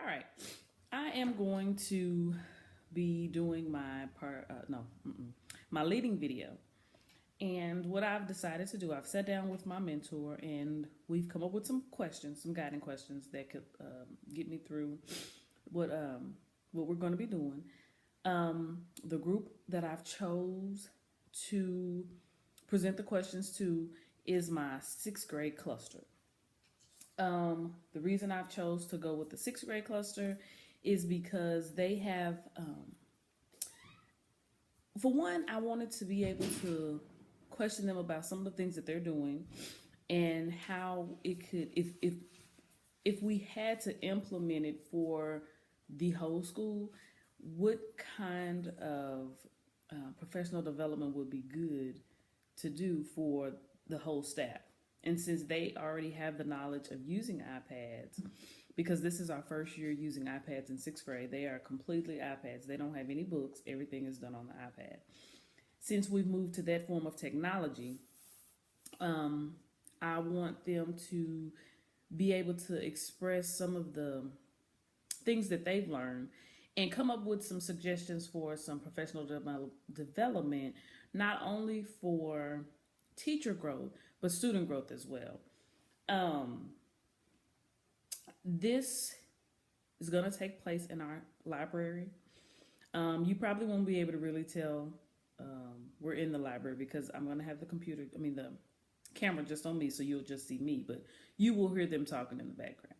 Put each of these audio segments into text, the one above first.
All right. I am going to be doing my my leading video. And what I've decided to do, I've sat down with my mentor and we've come up with some questions, some guiding questions that could get me through what what we're going to be doing. The group that I've chose to present the questions to is my sixth grade cluster. The reason I've chose to go with the sixth grade cluster is because they have, for one, I wanted to be able to question them about some of the things that they're doing and how it could, if we had to implement it for the whole school, what kind of professional development would be good to do for the whole staff. And since they already have the knowledge of using iPads, because this is our first year using iPads in sixth grade, they are completely iPads. They don't have any books, everything is done on the iPad. Since we've moved to that form of technology, I want them to be able to express some of the things that they've learned and come up with some suggestions for some professional development, not only for teacher growth, but student growth as well. Um, this is going to take place in our library. You probably won't be able to really tell we're in the library because I'm going to have the camera just on me, so you'll just see me, but you will hear them talking in the background.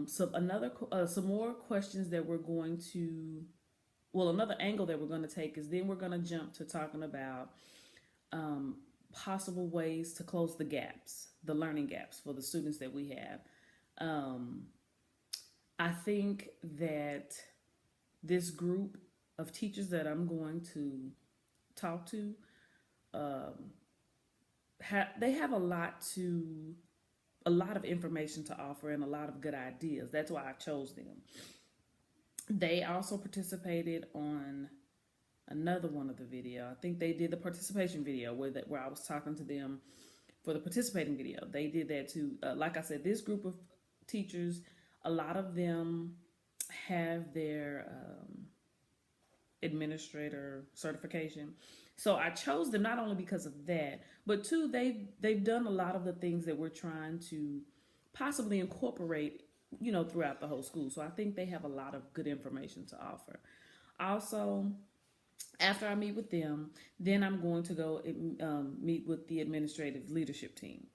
Some more questions that we're going to, another angle that we're going to take is then we're going to jump to talking about um, possible ways to close the gaps, the learning gaps for the students that we have. Um, I think that this group of teachers that I'm going to talk to, they have a lot of information to offer and a lot of good ideas. That's why I chose them. They also participated on another one of the video. I think they did the participation video where I was talking to them for the participating video. They did that too. Like I said, this group of teachers, a lot of them have their administrator certification. So I chose them not only because of that, but two, they've done a lot of the things that we're trying to possibly incorporate, throughout the whole school. So I think they have a lot of good information to offer. Also, after I meet with them, then I'm going to go meet with the administrative leadership team.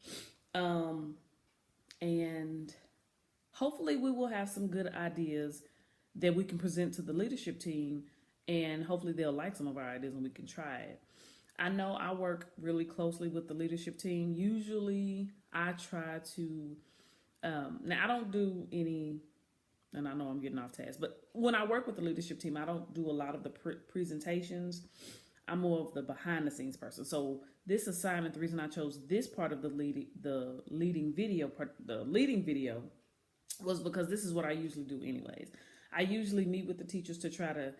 And hopefully we will have some good ideas that we can present to the leadership team, and hopefully they'll like some of our ideas and we can try it. I know I work really closely with the leadership team. Usually I try to, now I don't do any, and I know I'm getting off task, but when I work with the leadership team, I don't do a lot of the presentations. I'm more of the behind the scenes person. So this assignment, the reason I chose this part of the leading video was because this is what I usually do anyways. I usually meet with the teachers to try to,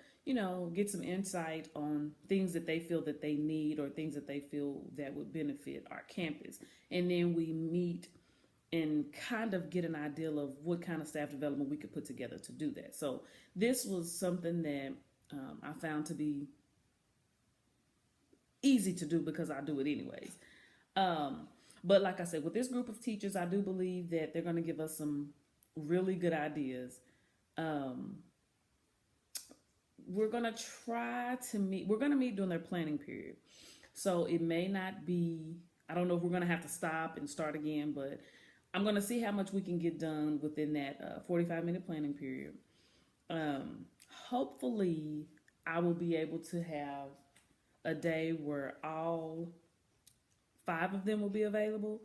get some insight on things that they feel that they need or things that they feel that would benefit our campus. And then we meet and kind of get an idea of what kind of staff development we could put together to do that. So this was something that I found to be easy to do because I do it anyways. But like I said, with this group of teachers, I do believe that they're going to give us some really good ideas. We're going to we're going to meet during their planning period. So it may not be, I don't know if we're going to have to stop and start again, but I'm going to see how much we can get done within that 45-minute planning period. Hopefully, I will be able to have a day where all 5 of them will be available.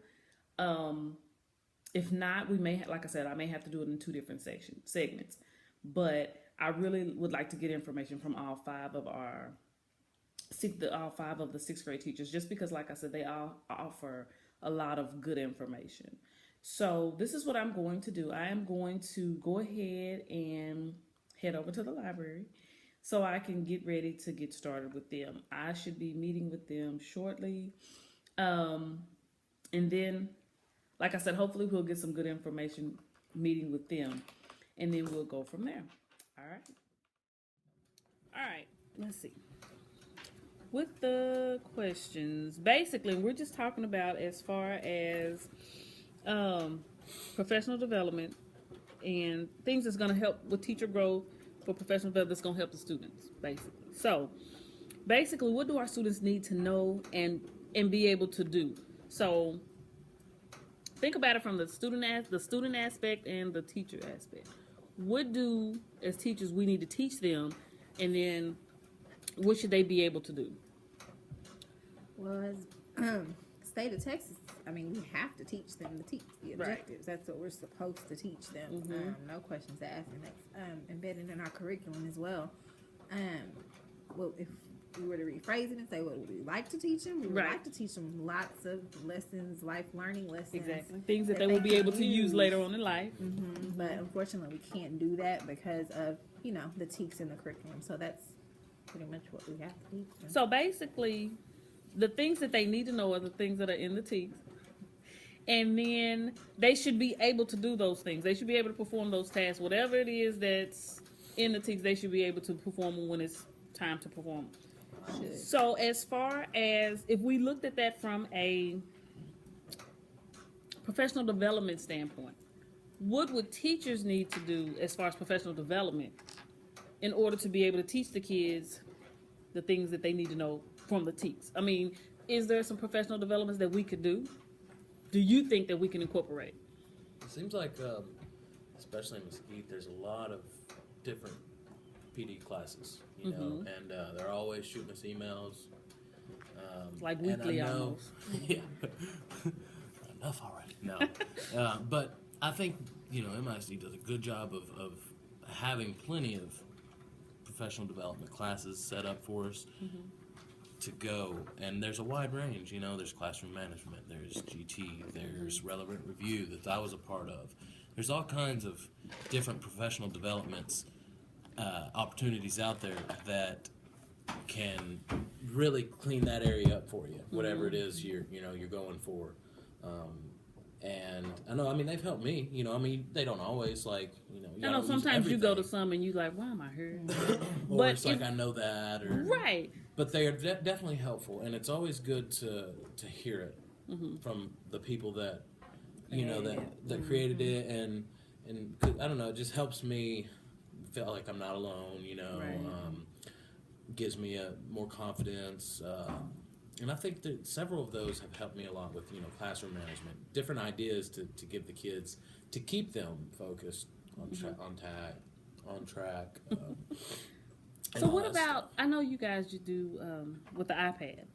If not, we may, like I said, I may have to do it in 2 different segments. But I really would like to get information from all 5 of the 6th grade teachers, just because, like I said, they all offer a lot of good information. So this is what I'm going to do. I am going to go ahead and head over to the library so I can get ready to get started with them. I should be meeting with them shortly. And then, like I said, hopefully we'll get some good information meeting with them. and then we'll go from there. All right. All right. Let's see. With the questions, basically, we're just talking about as far as professional development and things that's going to help with teacher growth for professional development that's going to help the students, basically. So, basically, what do our students need to know and be able to do? So, think about it from the student aspect and the teacher aspect. What do, as teachers, we need to teach them, and then what should they be able to do? Well, as state of Texas, I mean, we have to teach them the objectives. That's what we're supposed to teach them. No questions asked, and that's embedded in our curriculum as well. Well, if we were to rephrase it and say, what would we like to teach them? We would like to teach them lots of lessons, life learning lessons. Exactly. Things that they will be able to use later on in life. But unfortunately, we can't do that because of, the TEKS in the curriculum. So that's pretty much what we have to teach them. So basically, the things that they need to know are the things that are in the TEKS. And then they should be able to do those things. They should be able to perform those tasks. Whatever it is that's in the TEKS, they should be able to perform when it's time to perform. So as far as if we looked at that from a professional development standpoint, what would teachers need to do as far as professional development in order to be able to teach the kids the things that they need to know from the TEKS? I mean, is there some professional developments that we could do? Do you think that we can incorporate? It seems like, especially in Mesquite, there's a lot of different PD classes, you know, and they're always shooting us emails. Like weekly almost. Yeah. Enough already. No. But I think, MISD does a good job of having plenty of professional development classes set up for us to go. And there's a wide range, there's classroom management, there's GT, there's relevant review that I was a part of. There's all kinds of different professional developments opportunities out there that can really clean that area up for you, whatever it is you're going for. And I know, they've helped me, they don't always I know sometimes you go to some and you like, why am I here? Or but it's like, I know that, or right. But they are definitely helpful, and it's always good to hear it from the people that that created it, and I don't know, it just helps me feel like I'm not alone, gives me more confidence, and I think that several of those have helped me a lot with classroom management, different ideas to give the kids to keep them focused on track. So what about, I know you guys do with the iPads.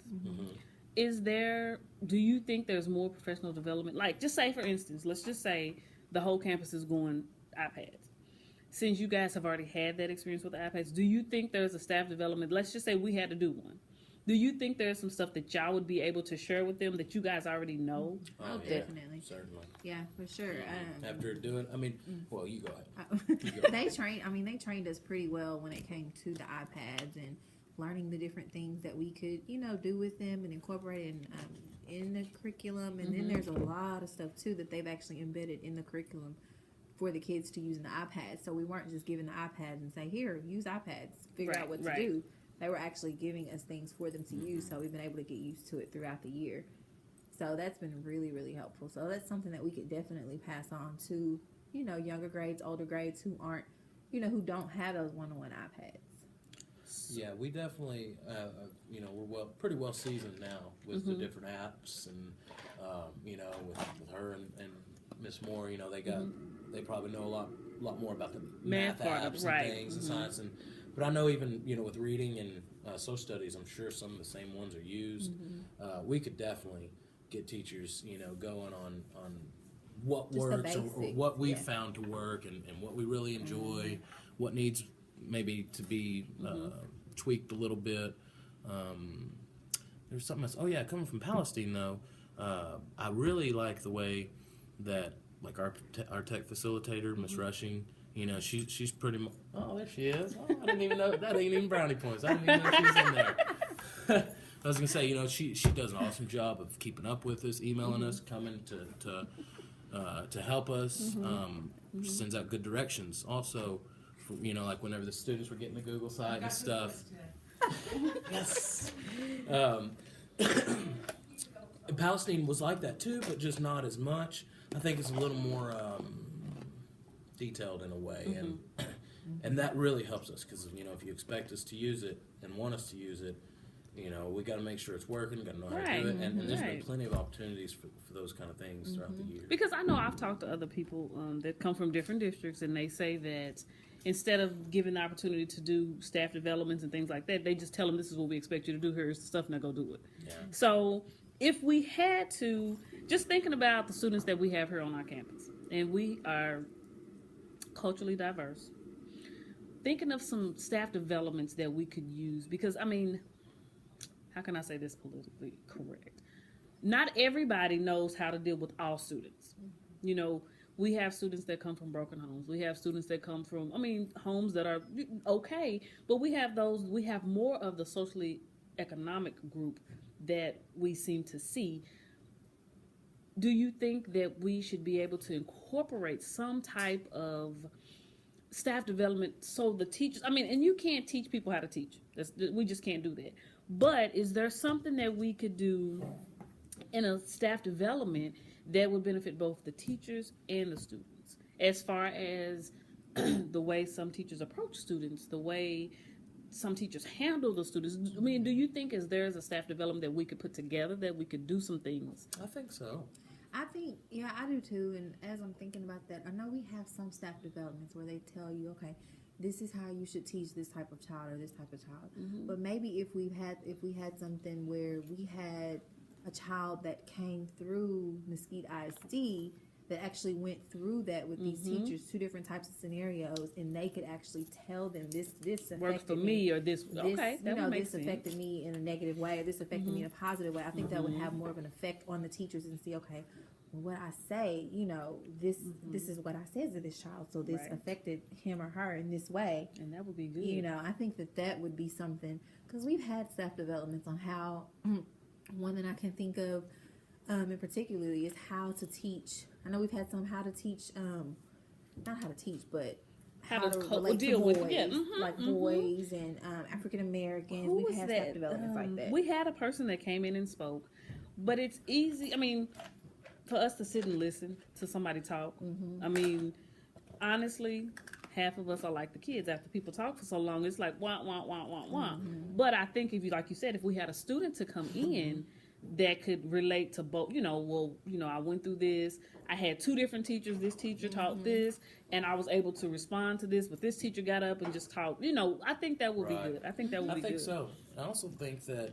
Do you think there's more professional development? Like, just say, for instance, let's just say the whole campus is going iPads. Since you guys have already had that experience with the iPads, do you think there's a staff development? Let's just say we had to do one. Do you think there's some stuff that y'all would be able to share with them that you guys already know? Oh, definitely. Certainly. Yeah, for sure. After doing, well, you go ahead. They trained us pretty well when it came to the iPads and learning the different things that we could, do with them and incorporate in the curriculum. And then there's a lot of stuff too that they've actually embedded in the curriculum for the kids to use in the iPads. So we weren't just giving the iPads and say, here, use iPads, figure out what to do. They were actually giving us things for them to use, so we've been able to get used to it throughout the year. So that's been really, really helpful. So that's something that we could definitely pass on to, younger grades, older grades who aren't, who don't have those one-on-one iPads. Yeah, we definitely, we're pretty well seasoned now with the different apps, and with her and Miss Moore, they probably know a lot more about the math apps and things and science, but I know even with reading and social studies, I'm sure some of the same ones are used. We could definitely get teachers going on what just works or what we found to work and what we really enjoy, what needs maybe to be tweaked a little bit. There's something else. Oh yeah, coming from Palestine though, I really like the way that our tech facilitator, Miss Rushing, she's pretty much. Oh, there she is. Oh, I didn't even know that ain't even brownie points. I didn't even know she's in there. I was gonna say, she does an awesome job of keeping up with us, emailing us, coming to to help us. Sends out good directions. Also, for, like whenever the students were getting the Google site and stuff. Yes. Palestine was like that too, but just not as much. I think it's a little more detailed in a way, and that really helps us because if you expect us to use it and want us to use it, we got to make sure it's working. Got to know how to do it, and there's been plenty of opportunities for those kind of things throughout the year. Because I know I've talked to other people that come from different districts, and they say that instead of giving the opportunity to do staff developments and things like that, they just tell them this is what we expect you to do. Here's the stuff, now go do it. Yeah. So if we had to, just thinking about the students that we have here on our campus, and we are culturally diverse, thinking of some staff developments that we could use, because how can I say this politically correct? Not everybody knows how to deal with all students. We have students that come from broken homes. We have students that come from, homes that are okay, but we have more of the socially economic group that we seem to see. Do you think that we should be able to incorporate some type of staff development so the teachers, and you can't teach people how to teach. We just can't do that. But is there something that we could do in a staff development that would benefit both the teachers and the students, as far as the way some teachers approach students, the way some teachers handle the students? Do you think there's a staff development that we could put together, that we could do some things? I think so. I think, yeah, I do too. And as I'm thinking about that, I know we have some staff developments where they tell you, okay, this is how you should teach this type of child or this type of child. But maybe if we had something where we had a child that came through Mesquite ISD that actually went through that with these teachers, two different types of scenarios, and they could actually tell them this works for me, or this okay, that would make this sense. affected me in a negative way, or this affected me in a positive way. I think that would have more of an effect on the teachers and see, okay, what I say, this is what I said to this child, so this affected him or her in this way, and that would be good. I think that would be something, because we've had staff developments on how one that I can think of in particularly is how to teach. I know we've had some how to teach, not how to teach, but how to relate deal to boys, with boys and African Americans. We've had staff developments like that. We had a person that came in and spoke, but it's easy. For us to sit and listen to somebody talk. Honestly, half of us are like the kids. After people talk for so long, it's like wah wah wah wah wah. But I think like you said, if we had a student to come in that could relate to both, I went through this. I had two different teachers. This teacher taught this, and I was able to respond to this. But this teacher got up and just taught. I think that would be good. I think that would be good. I think so. I also think that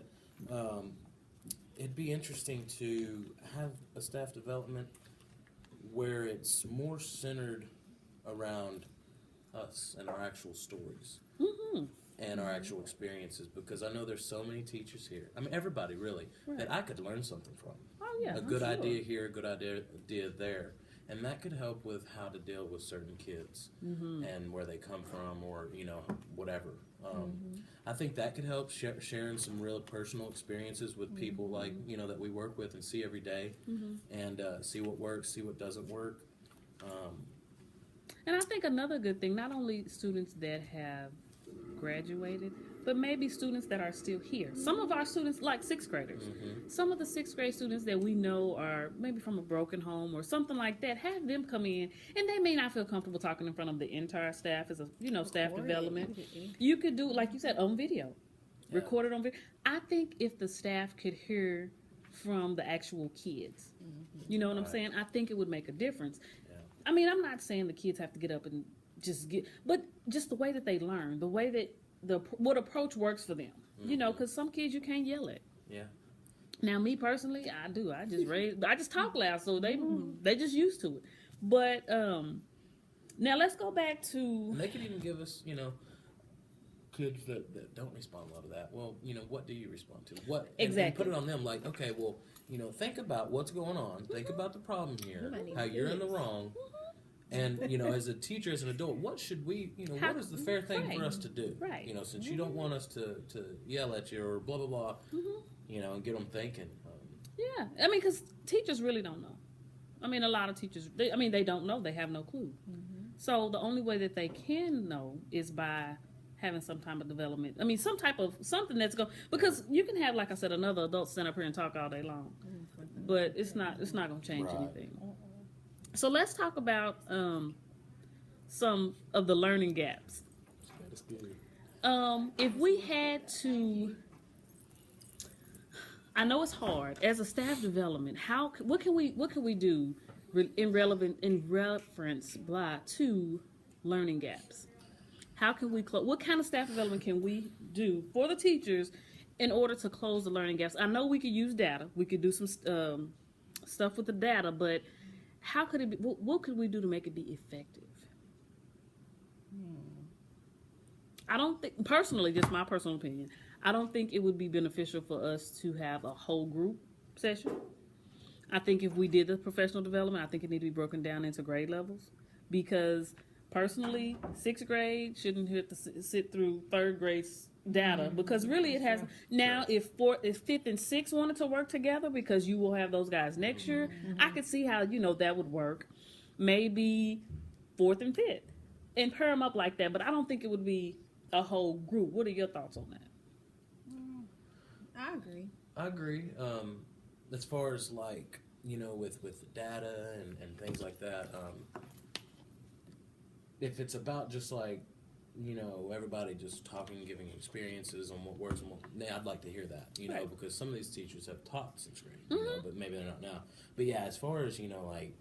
it'd be interesting to have a staff development where it's more centered around us and our actual stories and our actual experiences, because I know there's so many teachers here. Everybody really, that I could learn something from. Oh yeah, a good idea here, a good idea there, and that could help with how to deal with certain kids and where they come from, or whatever. I think that could help sharing some real personal experiences with people like that we work with and see every day, and see what works, see what doesn't work. And I think another good thing, not only students that have graduated, but maybe students that are still here. Some of our students, like sixth graders, some of the sixth grade students that we know are maybe from a broken home or something like that, have them come in, and they may not feel comfortable talking in front of the entire staff as a staff development. You could do, like you said, on video, record it on video. I think if the staff could hear from the actual kids, you know what I'm saying? I think it would make a difference. I'm not saying the kids have to get up and but just the way that they learn, the way that what approach works for them, because some kids you can't yell at. Yeah. Now, me personally, I do. I just talk loud, so they just used to it. But now let's go back to. And they could even give us, kids that don't respond well to that. Well, what do you respond to? What exactly? And put it on them. Like, okay, well, think about what's going on. Think about the problem here. How you're in the wrong. And, as a teacher, as an adult, what should we, what is the fair thing for us to do? Right. Since you don't want us to yell at you or blah, blah, blah, and get them thinking. Yeah. Because teachers really don't know. I mean, a lot of teachers, they don't know. They have no clue. So the only way that they can know is by having some type of development. I mean, some type of something that's going, because you can have, like I said, another adult stand up here and talk all day long, but it's not going to change Right. anything. So let's talk about some of the learning gaps. That's good. If we had to, I know it's hard as a staff development. What can we do in reference to learning gaps? How can we close? What kind of staff development can we do for the teachers in order to close the learning gaps? I know we could use data. We could do some stuff with the data, but how could it be? What could we do to make it be effective? I don't think, personally, just my personal opinion, I don't think it would be beneficial for us to have a whole group session. I think if we did the professional development, I think it need to be broken down into grade levels, because personally, 6th grade shouldn't have to sit through 3rd grade's data, because really it has. Now, if 5th and 6th wanted to work together, because you will have those guys next year, I could see how, that would work. Maybe 4th and 5th, and pair them up like that, but I don't think it would be a whole group. What are your thoughts on that? I agree. As far as like, with the data and things like that, if it's about just like, everybody just talking, giving experiences on what works and what, I'd like to hear that, Right. because some of these teachers have taught 6th grade, but maybe they're not now. But yeah, as far as, like,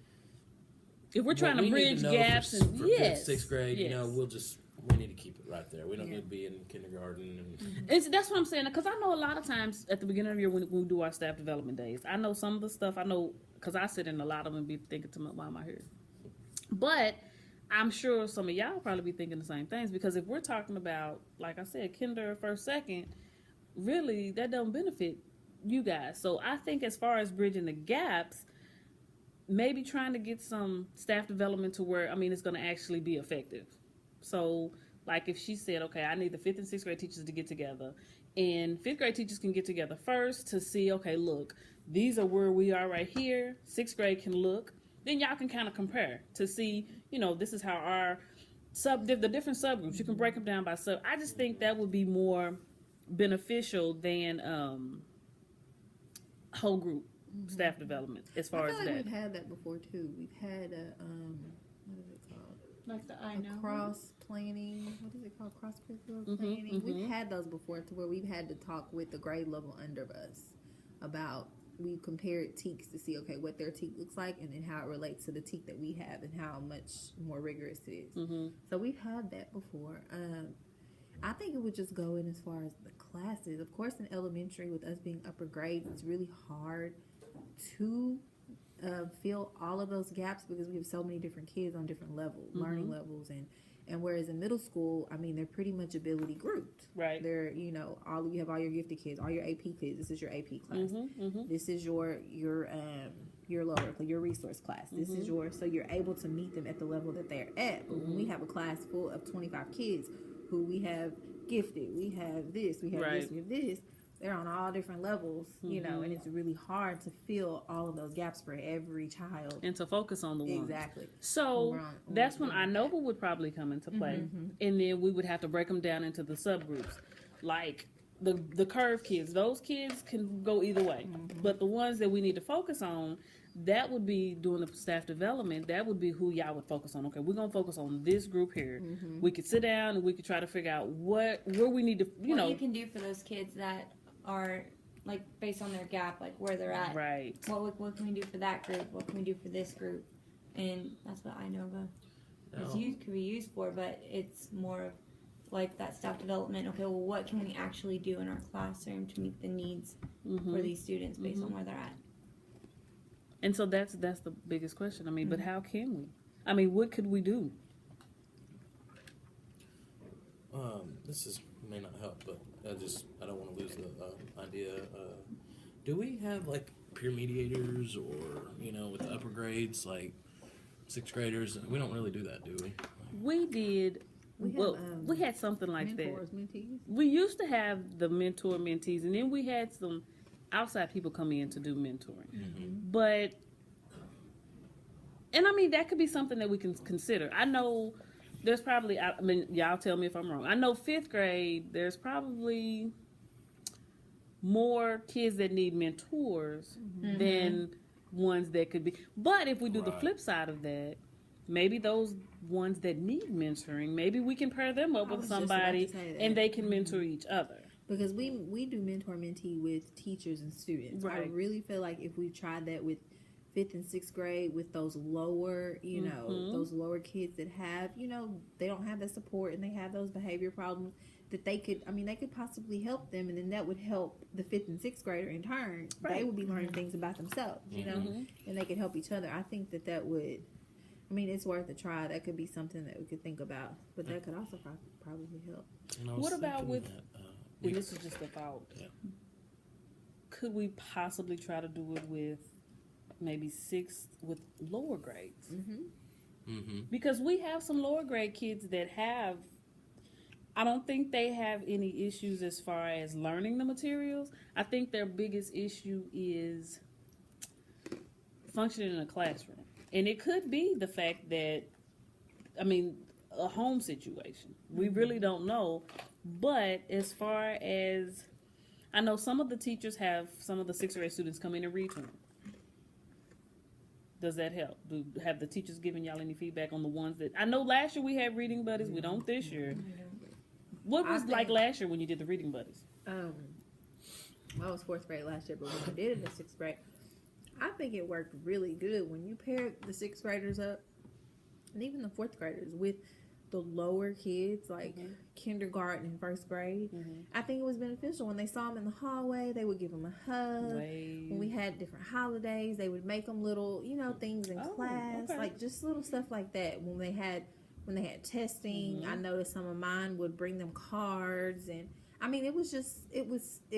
If we're what trying to we need bridge know gaps for, and for yes, 5th, 6th grade, yes. we need to keep it right there. We don't Yeah. need to be in kindergarten and That's what I'm saying, because I know a lot of times at the beginning of the year when we do our staff development days, I know some of the stuff, because I sit in a lot of them and be thinking to myself, why am I here? But I'm sure some of y'all probably be thinking the same things, because if we're talking about, like I said, kinder, 1st, 2nd, really that doesn't benefit you guys. So I think as far as bridging the gaps, maybe trying to get some staff development to where, it's going to actually be effective. So, like if she said, okay, I need the 5th and 6th grade teachers to get together, and 5th grade teachers can get together first to see, okay, look, these are where we are right here. 6th grade can look. Then y'all can kind of compare to see, this is how our the different subgroups, you can break them down by sub. I just think that would be more beneficial than whole group staff development as far I as feel like that. we've had that before too. We've had a what is it called? Like the I know. Cross planning. What is it called? Cross curricular Mhm, planning. mhm. We've had those before, to where we've had to talk with the grade level under us about. We compared teaks to see, okay, what their teak looks like, and then how it relates to the teak that we have, and how much more rigorous it is. Mm-hmm. So we've had that before. I think it would just go in as far as the classes. Of course, in elementary, with us being upper grades, it's really hard to fill all of those gaps, because we have so many different kids on different levels, learning levels, and whereas in middle school, they're pretty much ability grouped. Right. They're, you have all your gifted kids, all your AP kids. This is your AP class. This is your lower, your resource class. This is so you're able to meet them at the level that they're at. But when we have a class full of 25 kids who we have gifted, we have this, we have Right. this, we have this, they're on all different levels, and it's really hard to fill all of those gaps for every child. And to focus on the ones. Exactly. So Right. that's when INOVA would probably come into play, and then we would have to break them down into the subgroups, like the curve kids. Those kids can go either way, but the ones that we need to focus on, that would be doing the staff development. That would be who y'all would focus on. Okay, we're gonna focus on this group here. We could sit down and we could try to figure out where we need to, What you can do for those kids that are like based on their gap, like where they're at. right. What can we do for that group? What can we do for this group? And that's what INOVA could be used for, but it's more of like that staff development. Okay, well, what can we actually do in our classroom to meet the needs for these students based on where they're at? And so that's the biggest question. But how can we? What could we do? This may not help, but I don't want to lose the idea. Do we have like peer mediators, or with the upper grades, like 6th graders? We don't really do that, do we? We did. We had something like mentors, that. mentees. We used to have the mentor mentees, and then we had some outside people come in to do mentoring. But And I mean, that could be something that we can consider. I know there's probably, I mean, y'all tell me if I'm wrong. I know 5th grade, there's probably more kids that need mentors than ones that could be. But if we do the Right. flip side of that, maybe those ones that need mentoring, maybe we can pair them up I with was just about somebody to say that. and they can mentor each other. Because we do mentor mentee with teachers and students. I Right. really feel like if we tried that with 5th and 6th grade with those lower, those lower kids that have, they don't have that support and they have those behavior problems, that they could possibly help them, and then that would help the 5th and 6th grader in turn. Right. They would be learning things about themselves, and they could help each other. I think that would, it's worth a try. That could be something that we could think about, but that could also probably help. And I was What about thinking with- that, And this is just a thought. Yeah. Could we possibly try to do it with maybe 6th with lower grades? Because we have some lower grade kids that have, I don't think they have any issues as far as learning the materials. I think their biggest issue is functioning in a classroom. And it could be the fact that, a home situation. We really don't know. But as far as, I know some of the teachers have some of the 6th grade students come in and read to them. Does that help? Have the teachers given y'all any feedback on the ones that, I know last year we had reading buddies, we don't this year. What was like last year when you did the reading buddies? I was 4th grade last year, but when I did it in the 6th grade, I think it worked really good when you paired the 6th graders up, and even the 4th graders with the lower kids, like kindergarten and 1st grade. I think it was beneficial. When they saw them in the hallway, they would give them a hug. When we had different holidays, they would make them little, things in class, okay. like just little stuff like that. When they had testing, I noticed some of mine would bring them cards, and it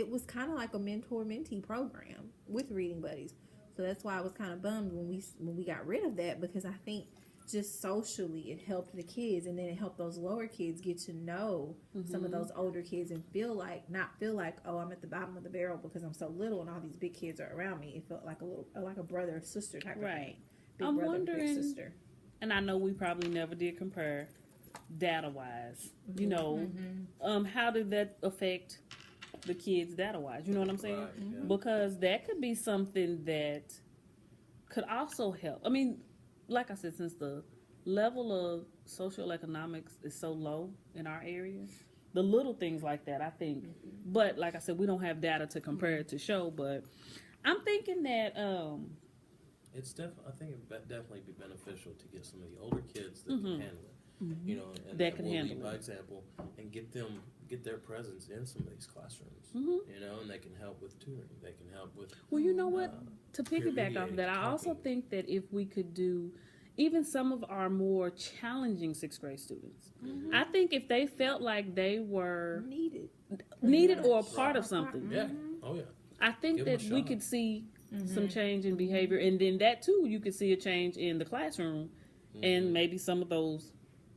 was kind of like a mentor-mentee program with reading buddies. So that's why I was kind of bummed when we got rid of that, because I think just socially it helped the kids, and then it helped those lower kids get to know some of those older kids and not feel like, oh, I'm at the bottom of the barrel because I'm so little and all these big kids are around me. It felt like a brother or sister type of thing. Big I'm brother, big wondering, sister. and I know we probably never did compare data wise, how did that affect the kids data wise? You know what I'm saying? Right, yeah. Because that could be something that could also help. Like I said, since the level of socioeconomics is so low in our area, the little things like that, I think. But like I said, we don't have data to compare it to show. But I'm thinking that I think it would definitely be beneficial to get some of the older kids that can handle it. And That can will handle lead by it. example, and get their presence in some of these classrooms. And they can help with tutoring. They can help with. Well, you know what? To piggyback off of that, I also talking. think that if we could do even some of our more challenging 6th grade students, I think if they felt like they were needed or a part of something, Yeah. Oh yeah. I think Give 'em that a we shot. could see some change in behavior, and then that too, you could see a change in the classroom, and maybe some of those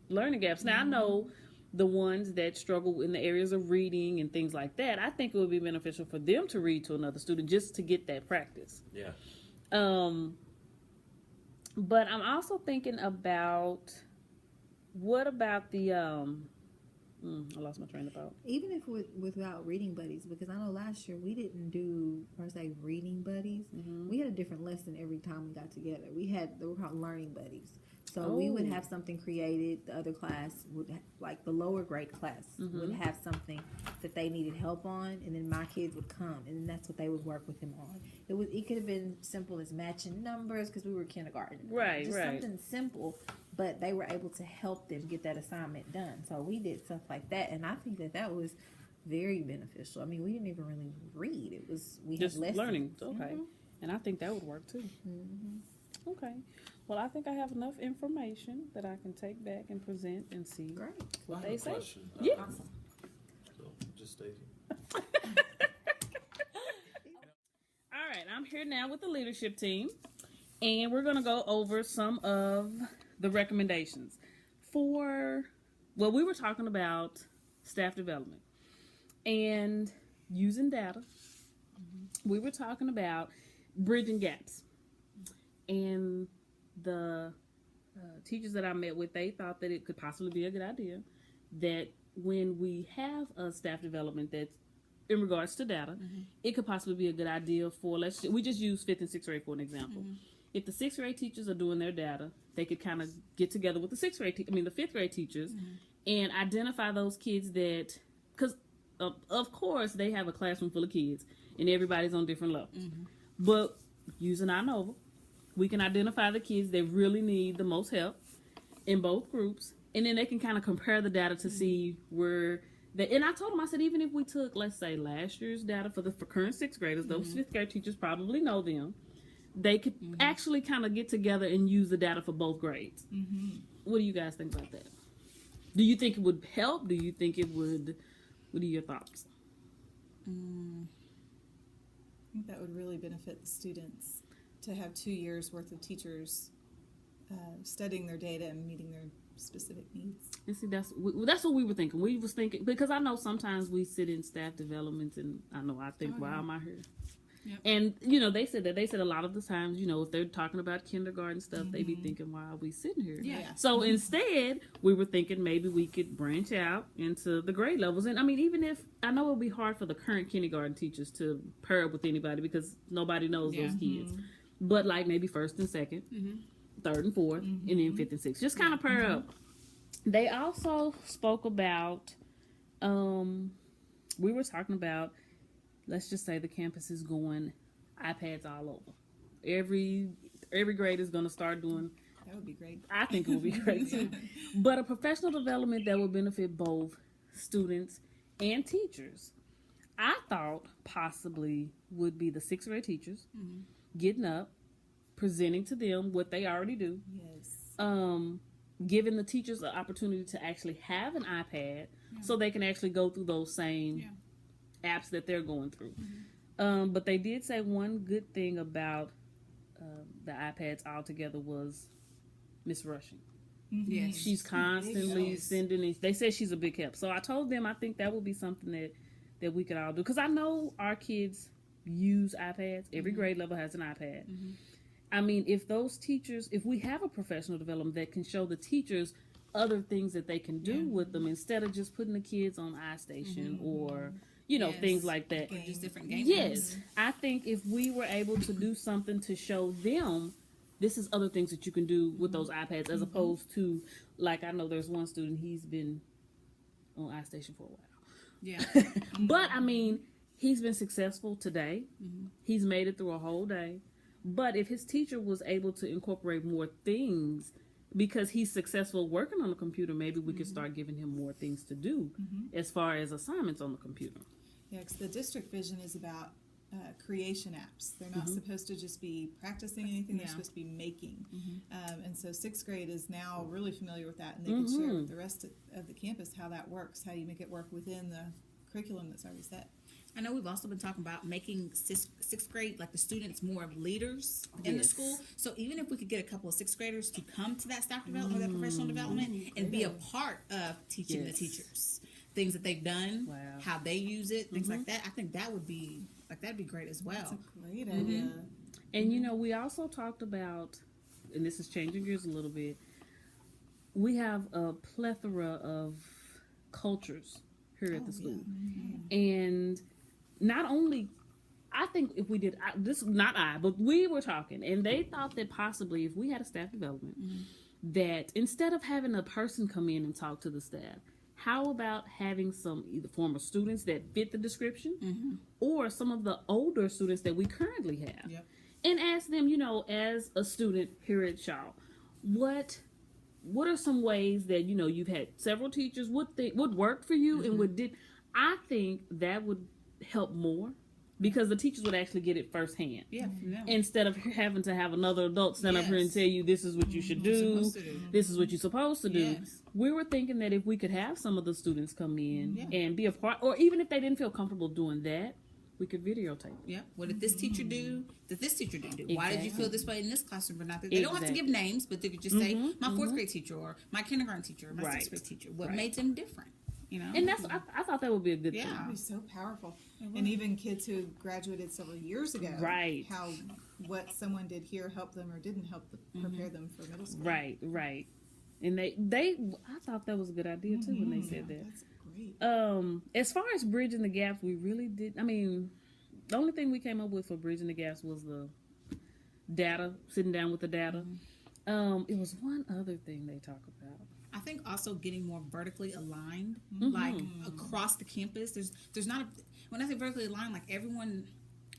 learning gaps. Now I know the ones that struggle in the areas of reading and things like that, I think it would be beneficial for them to read to another student just to get that practice. Yeah. But I'm also thinking about, what about the I lost my train of thought. Even if without reading buddies, because I know last year we didn't do per se reading buddies. We had a different lesson every time we got together. They were called learning buddies. So we would have something created. The other class would, like the lower grade class, would have something that they needed help on, and then my kids would come, and then that's what they would work with them on. It could have been simple as matching numbers because we were kindergarten, Right. Something simple, but they were able to help them get that assignment done. So we did stuff like that, and I think that was very beneficial. We didn't even really read. We Just had lessons. learning. Okay. And I think that would work too. Okay. Well, I think I have enough information that I can take back and present and see Great. what I they have a say. question. Yeah. So just stay here. All right, I'm here now with the leadership team, and we're going to go over some of the recommendations for, well, we were talking about staff development and using data. We were talking about bridging gaps. And the teachers that I met with, they thought that it could possibly be a good idea that when we have a staff development that's in regards to data, it could possibly be a good idea for, we just use 5th and 6th grade for an example. If the 6th grade teachers are doing their data, they could kind of get together with the 5th grade teachers and identify those kids that, because of course they have a classroom full of kids and everybody's on different levels. But using iNova, we can identify the kids that really need the most help in both groups, and then they can kind of compare the data to see where and I told them, I said, even if we took, let's say, last year's data for current 6th graders, those 5th grade teachers probably know them. They could actually kind of get together and use the data for both grades. What do you guys think about that? Do you think it would help? Do you think it would? What are your thoughts? I think that would really benefit the students to have 2 years worth of teachers studying their data and meeting their specific needs. And see, that's what we were thinking. We was thinking, because I know sometimes we sit in staff developments, and I think, why am I here? Yep. And they said a lot of the times, if they're talking about kindergarten stuff, they be thinking, why are we sitting here? Yeah. So instead, we were thinking maybe we could branch out into the grade levels. And I mean, even if I know it'll be hard for the current kindergarten teachers to pair up with anybody because nobody knows those kids, but like maybe 1st and 2nd, 3rd and 4th, and then 5th and 6th, just kind of pair up. They also spoke about, we were talking about, let's just say the campus is going iPads all over. Every grade is going to start doing. That would be great. I think it would be great too. But a professional development that would benefit both students and teachers, I thought possibly would be the 6th grade teachers getting up, presenting to them what they already do. Yes. Giving the teachers the opportunity to actually have an iPad so they can actually go through those same apps that they're going through. But they did say one good thing about the iPads altogether was Miss Rushing. Yes. She's constantly Yes. sending. They said she's a big help. So I told them I think that would be something that we could all do, because I know our kids use iPads. Every grade level has an iPad. I mean, if we have a professional development that can show the teachers other things that they can do with them instead of just putting the kids on iStation or, things like that. Or just different game Yes. modes. I think if we were able to do something to show them this is other things that you can do with those iPads as opposed to, like, I know there's one student, he's been on iStation for a while. Yeah. But, I mean, he's been successful today. He's made it through a whole day. But if his teacher was able to incorporate more things, because he's successful working on the computer, maybe we could start giving him more things to do as far as assignments on the computer. Yeah, because the district vision is about creation apps. They're not supposed to just be practicing anything. They're Yeah. supposed to be making. And so 6th grade is now really familiar with that, and they can share with the rest of the campus how that works, how you make it work within the curriculum that's already set. I know we've also been talking about making 6th grade, like the students, more of leaders in the Yes. school. So even if we could get a couple of 6th graders to come to that staff development or that professional development and be a part of teaching the Yes. teachers things that they've done, Wow. how they use it, things like that, I think that would be that'd be great as That's well. a great idea. And we also talked about, and this is changing gears a little bit, we have a plethora of cultures here at the school. And not only, I think if we did, but we were talking, and they thought that possibly if we had a staff development, that instead of having a person come in and talk to the staff, how about having some either former students that fit the description or some of the older students that we currently have? Yep. And ask them, as a student here at Shaw, what are some ways that, you've had several teachers, what worked for you and what did. I think that would help more because the teachers would actually get it firsthand. Yeah, from them. Instead of having to have another adult stand up here and Yes. tell you this is what you should do, supposed to do. this is what you're supposed to do. Yes. We were thinking that if we could have some of the students come in Yeah. and be a part, or even if they didn't feel comfortable doing that, we could videotape. Yeah. What did this teacher do? Did this teacher do? Why did you Exactly. feel this way in this classroom but not this? They don't have to give names, but they could just say my 4th grade teacher or my kindergarten teacher or my 6th grade teacher. What made them different? And that's I thought that would be a good Yeah. That thing. would be so powerful. And even kids who graduated several years ago, Right. how what someone did here helped them or didn't help prepare them for middle school. Right, right. And I thought that was a good idea too when they said that. That's great. As far as bridging the gaps, we really did. I mean, the only thing we came up with for bridging the gaps was the data, sitting down with the data. It was one other thing they talk about. I think also getting more vertically aligned, like across the campus. There's not when I say vertically aligned, like everyone,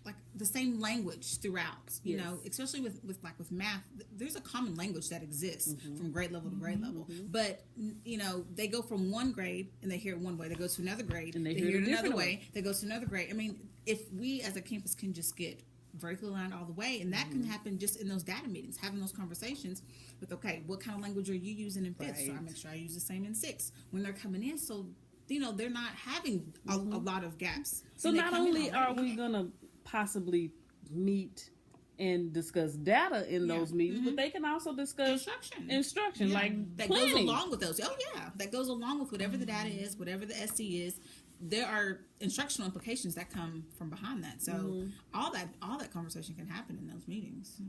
like the same language throughout. You know, especially with math, there's a common language that exists from grade level to grade level. But you know, they go from one grade and they hear it one way. They go to another grade and they hear it another way. They go to another grade. I mean, if we as a campus can just get vertically aligned all the way, and that can happen just in those data meetings, having those conversations with, okay, what kind of language are you using in fifth? So I make sure I use the same in sixth when they're coming in, so you know they're not having a lot of gaps. So not only are we gonna possibly meet and discuss data in those meetings, but they can also discuss instruction like that planning. goes along with those. Oh yeah, that goes along with whatever the data is, whatever the SC is. There are instructional implications that come from behind that. So all that conversation can happen in those meetings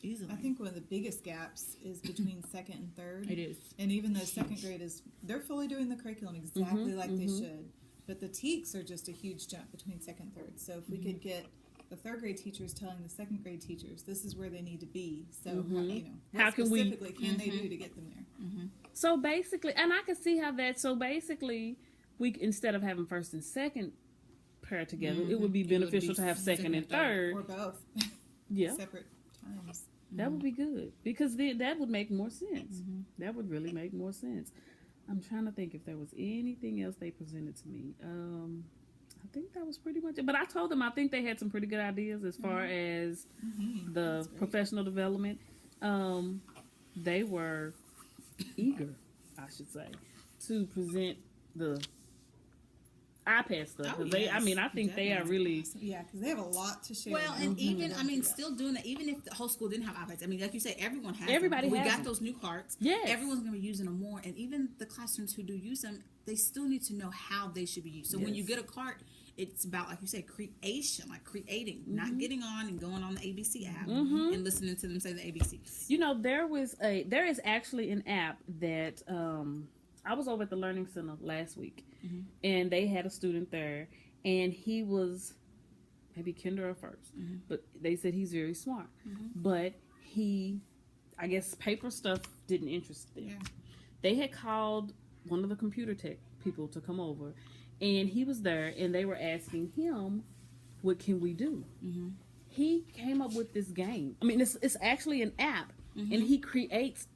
easily. I think one of the biggest gaps is between second and third. It is. And even though second grade they're fully doing the curriculum exactly like they should, but the TEKs are just a huge jump between second and third. So if we could get the third grade teachers telling the second grade teachers this is where they need to be. So you know, How can we specifically can they do to get them there? So basically, and I can see how that. So basically, we instead of having first and second pair together, it would be beneficial to have second and third, Or both. Yeah, Separate times. that would be good because then that would make more sense. That would really make more sense. I'm trying to think if there was anything else they presented to me. I think that was pretty much it. But I told them I think they had some pretty good ideas as far as the professional development. They were eager, I should say, to present the iPad stuff. Oh, They, I mean, I think they are really. Yeah, because they have a lot to share. Well, and even I mean, still doing that. Even if the whole school didn't have iPads, I mean, like you say, everyone has. Everybody them. We has got them. those new carts. Yes. Everyone's going to be using them more, and even the classrooms who do use them, they still need to know how they should be used. So when you get a cart, it's about, like you say, creation, like creating, not getting on and going on the ABC app and listening to them say the ABCs. You know, there is actually an app that I was over at the Learning Center last week, and they had a student there, and he was maybe kinder or first, but they said he's very smart, but I guess paper stuff didn't interest them. Yeah. They had called one of the computer tech people to come over, and he was there, and they were asking him, what can we do? He came up with this game. I mean, it's actually an app, and he creates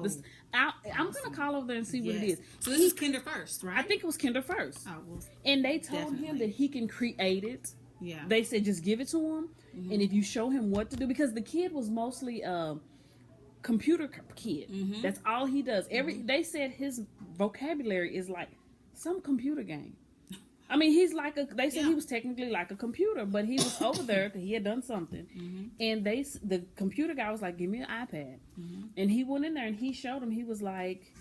this. I'm going to call over there and see what it is. So this is Kinder First, right? I think it was Kinder First. Oh, well, And they told him definitely. that he can create it. yeah. They said just give it to him, and if you show him what to do, because the kid was mostly computer kid. That's all he does. They said his vocabulary is like some computer game. I mean, he's like they said he was technically like a computer, but he was over there because he had done something. And the computer guy was like, give me an iPad. And he went in there and he showed him, he was like,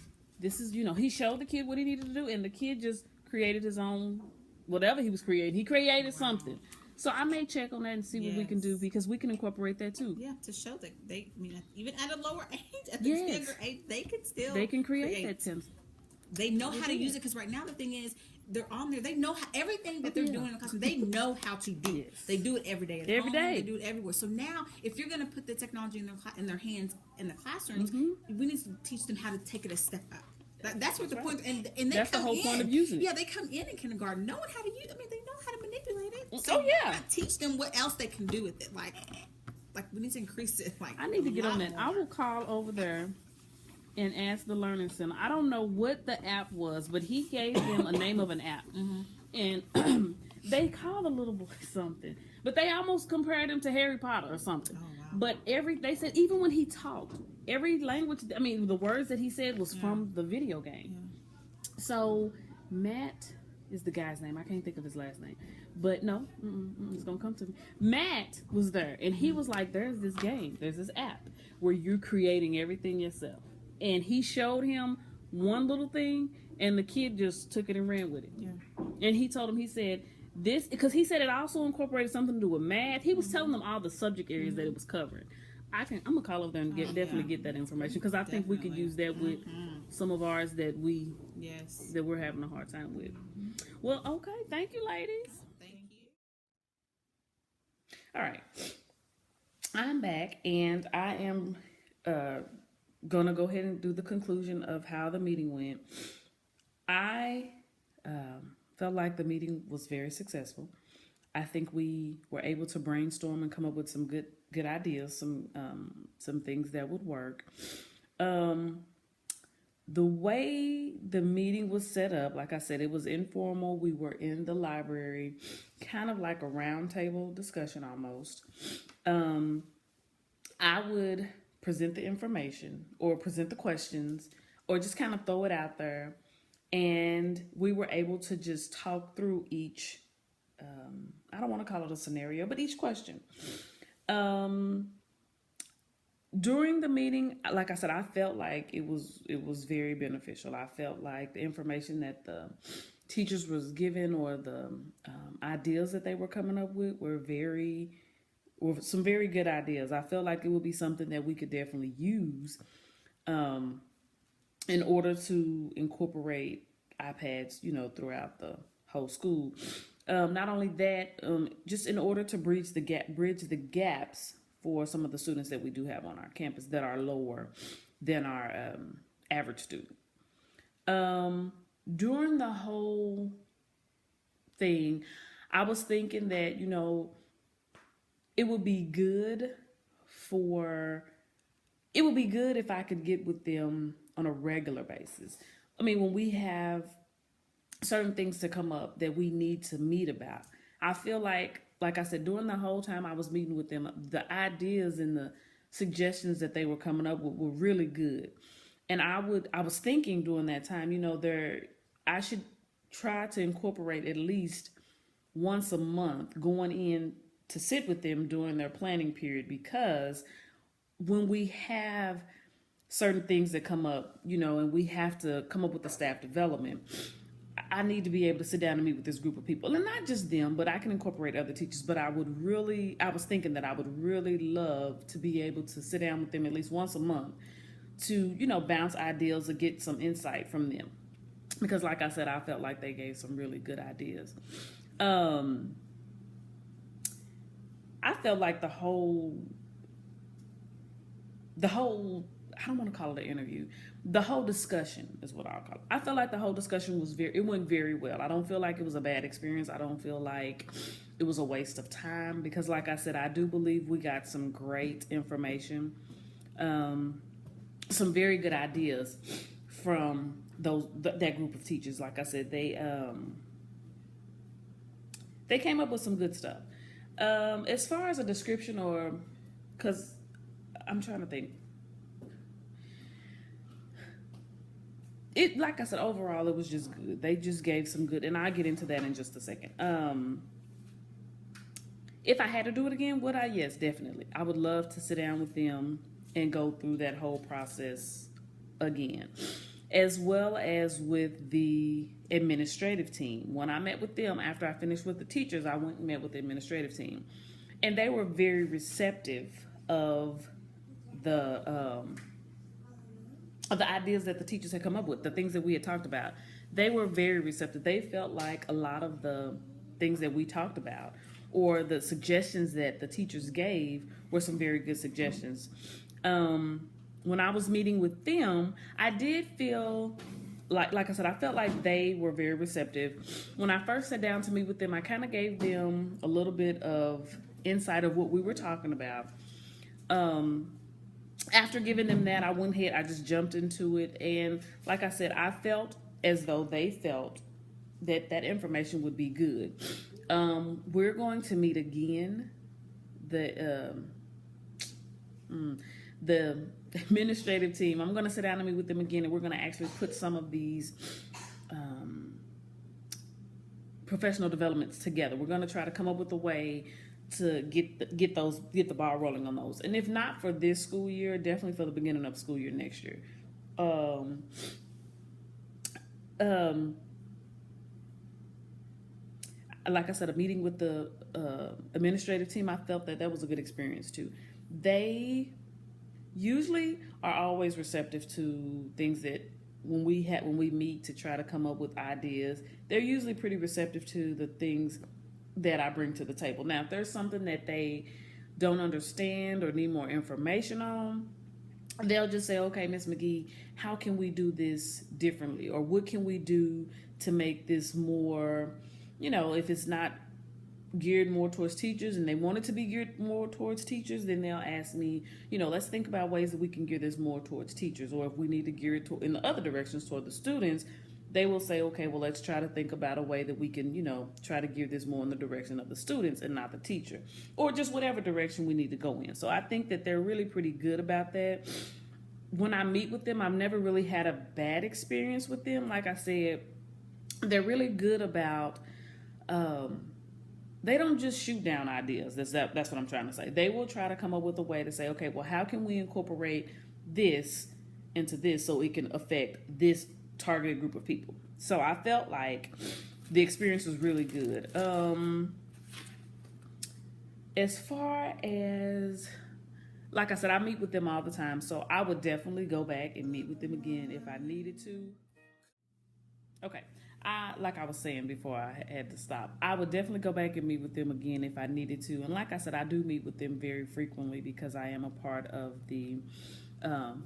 this is, he showed the kid what he needed to do, and the kid just created his own, whatever he was creating. He created something. So I may check on that and see what we can do, because we can incorporate that too. Yeah, to show that even at a lower age, at the younger age, they can still create that sense. They know how to use it, because right now the thing is, they're on there. They know everything that they're doing in the classroom. They know how to do it. They do it every day. At home, they do it everywhere. So now, if you're going to put the technology in their hands in the classrooms, we need to teach them how to take it a step up. That's what the point. And they that's come the whole in, point of using it. Yeah, they come in kindergarten knowing how to use. I mean, they know how to manipulate it. So yeah, teach them what else they can do with it. Like we need to increase it. Like I need to get on that. more. I will call over there and ask the Learning Center. I don't know what the app was, but he gave them a name of an app. And they called the little boy something. But they almost compared him to Harry Potter or something. Oh, wow. But they said even when he talked, every language, I mean, the words that he said was from the video game. So Matt is the guy's name. I can't think of his last name. But no, it's going to come to me. Matt was there, and he was like, there's this game, there's this app where you're creating everything yourself. And he showed him one little thing, and the kid just took it and ran with it. And he told him, he said, this, because he said it also incorporated something to do with math. He was telling them all the subject areas that it was covering. I'm gonna call over there and definitely get that information, because I think we could use that with some of ours that we're having a hard time with. Well, okay, thank you, ladies. Thank you. All right, I'm back, and I am gonna go ahead and do the conclusion of how the meeting went. I felt like the meeting was very successful. I think we were able to brainstorm and come up with some good ideas, some things that would work. The way the meeting was set up, like I said, it was informal. We were in the library, kind of like a roundtable discussion almost. I would present the information or present the questions or just kind of throw it out there. And we were able to just talk through each, I don't want to call it a scenario, but each question. During the meeting, like I said, I felt like it was very beneficial. I felt like the information that the teachers was given or the ideas that they were coming up with were some very good ideas. I felt like it would be something that we could definitely use in order to incorporate iPads, throughout the whole school. Not only that, just in order to bridge the gaps for some of the students that we do have on our campus that are lower than our average student. During the whole thing, I was thinking that, it would be good if I could get with them on a regular basis. I mean, when we have certain things to come up that we need to meet about, I feel like I said, during the whole time I was meeting with them, the ideas and the suggestions that they were coming up with were really good. And I was thinking during that time, I should try to incorporate at least once a month going in to sit with them during their planning period, because when we have certain things that come up, and we have to come up with the staff development, I need to be able to sit down and meet with this group of people, and not just them, but I can incorporate other teachers. But I was thinking that I would really love to be able to sit down with them at least once a month to, bounce ideas or get some insight from them. Because like I said, I felt like they gave some really good ideas. I felt like the whole, I don't want to call it an interview. The whole discussion is what I'll call it. I felt like the whole discussion went very well. I don't feel like it was a bad experience. I don't feel like it was a waste of time, because like I said, I do believe we got some great information, some very good ideas from that group of teachers. Like I said, they came up with some good stuff. As far as a description, because I'm trying to think. Like I said, overall, it was just good. They just gave some good, and I'll get into that in just a second. If I had to do it again, would I? Yes, definitely. I would love to sit down with them and go through that whole process again, as well as with the administrative team. When I met with them, after I finished with the teachers, I went and met with the administrative team, and they were very receptive of the ideas that the teachers had come up with, the things that we had talked about. They were very receptive. They felt like a lot of the things that we talked about or the suggestions that the teachers gave were some very good suggestions. When I was meeting with them, I did feel like I said, I felt like they were very receptive. When I first sat down to meet with them, I kind of gave them a little bit of insight of what we were talking about. After giving them that, I went ahead, I just jumped into it. And like I said, I felt as though they felt that information would be good. We're going to meet again. The administrative team, I'm going to sit down and meet with them again, and we're going to actually put some of these professional developments together. We're going to try to come up with a way to get the ball rolling on those. And if not for this school year, definitely for the beginning of school year next year. like I said, a meeting with the administrative team, I felt that was a good experience too. They usually are always receptive to things that when we meet to try to come up with ideas, they're usually pretty receptive to the things that I bring to the table. Now, if there's something that they don't understand or need more information on, they'll just say, okay, Miss McGee, how can we do this differently? Or what can we do to make this more, if it's not geared more towards teachers and they want it to be geared more towards teachers, then they'll ask me, let's think about ways that we can gear this more towards teachers. Or if we need to gear it in the other directions toward the students, they will say, okay, well, let's try to think about a way that we can, try to gear this more in the direction of the students and not the teacher, or just whatever direction we need to go in. So I think that they're really pretty good about that. When I meet with them, I've never really had a bad experience with them. Like I said, they're really good about, they don't just shoot down ideas. That's what I'm trying to say. They will try to come up with a way to say, okay, well, how can we incorporate this into this so it can affect this targeted group of people? So I felt like the experience was really good. As far as, like I said, I meet with them all the time, so I would definitely go back and meet with them again if I needed to. Okay. Like I was saying before I had to stop, I would definitely go back and meet with them again if I needed to. And like I said, I do meet with them very frequently because I am a part of the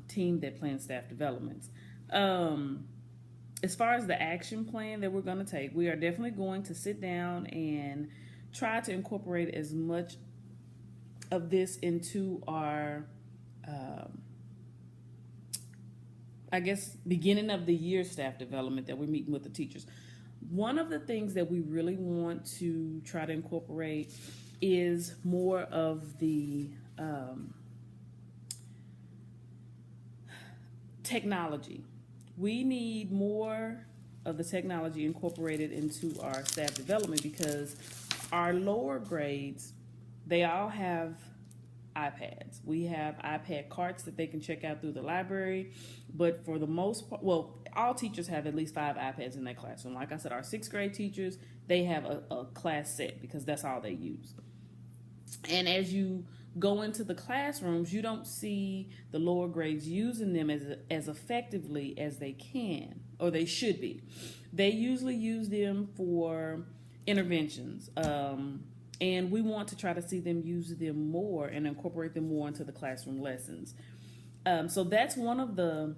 team that plans staff developments. As far as the action plan that we're going to take, we are definitely going to sit down and try to incorporate as much of this into our beginning of the year staff development that we're meeting with the teachers. One of the things that we really want to try to incorporate is more of the technology. We need more of the technology incorporated into our staff development because our lower grades, they all have iPads. We have iPad carts that they can check out through the library, but for the most part, all teachers have at least 5 iPads in their classroom. Like I said, our 6th grade teachers, they have a class set because that's all they use. And as you go into the classrooms, you don't see the lower grades using them as effectively as they can or they should be. They usually use them for interventions. And we want to try to see them use them more and incorporate them more into the classroom lessons. So that's one of the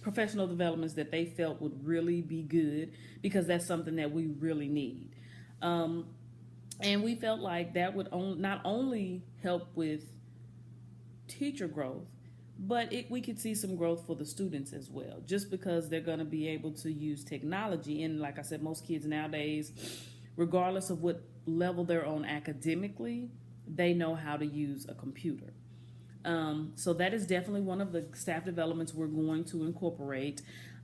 professional developments that they felt would really be good because that's something that we really need. And we felt like that would not only help with teacher growth, but we could see some growth for the students as well, just because they're going to be able to use technology. And like I said, most kids nowadays, regardless of what level they're on academically, they know how to use a computer. So that is definitely one of the staff developments we're going to incorporate.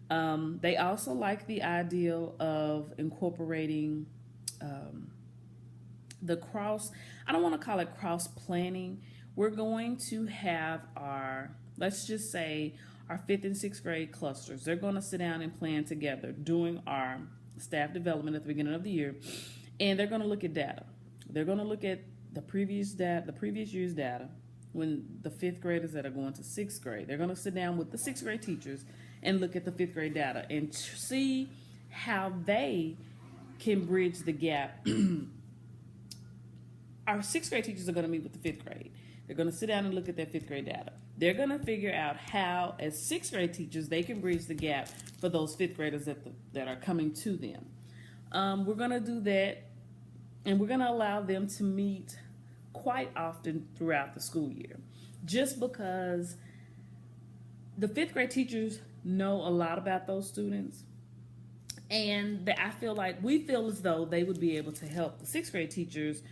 They also like the idea of incorporating I don't want to call it cross planning. We're going to have let's just say our 5th and 6th grade clusters. They're going to sit down and plan together doing our staff development at the beginning of the year. And they're going to look at data. They're going to look at the previous year's data when the 5th graders that are going to 6th grade. They're going to sit down with the 6th grade teachers and look at the 5th grade data and see how they can bridge the gap. Our 6th grade teachers are going to meet with the 5th grade. They're going to sit down and look at their 5th grade data. They're going to figure out how, as 6th grade teachers, they can bridge the gap for those 5th graders that are coming to them. We're going to do that, and we're going to allow them to meet quite often throughout the school year, just because the 5th grade teachers know a lot about those students, and I feel like we feel as though they would be able to help the 6th grade teachers.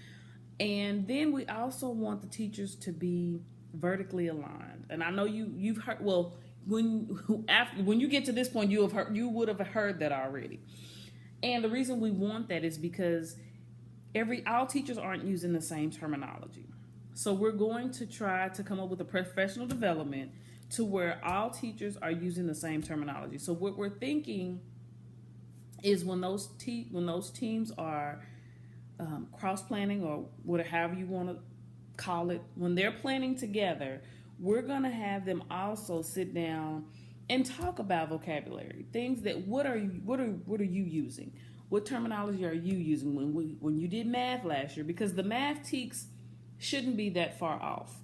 And then we also want the teachers to be vertically aligned. And I know you've heard, well, when you get to this point, you would have heard that already. And the reason we want that is because all teachers aren't using the same terminology. So we're going to try to come up with a professional development to where all teachers are using the same terminology. So what we're thinking is when those teams are cross planning, or whatever you want to call it, when they're planning together, we're gonna have them also sit down and talk about vocabulary, things that what are you using, what terminology are you using when you did math last year, because the math teaks shouldn't be that far off.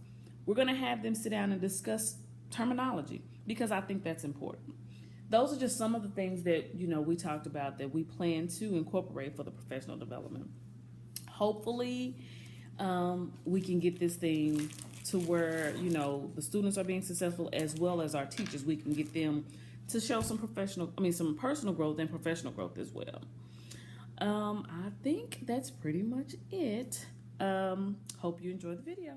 We're gonna have them sit down and discuss terminology because I think that's important. Those are just some of the things that we talked about that we plan to incorporate for the professional development. Hopefully, we can get this thing to where the students are being successful, as well as our teachers. We can get them to show some personal growth and professional growth as well. I think that's pretty much it. Hope you enjoyed the video.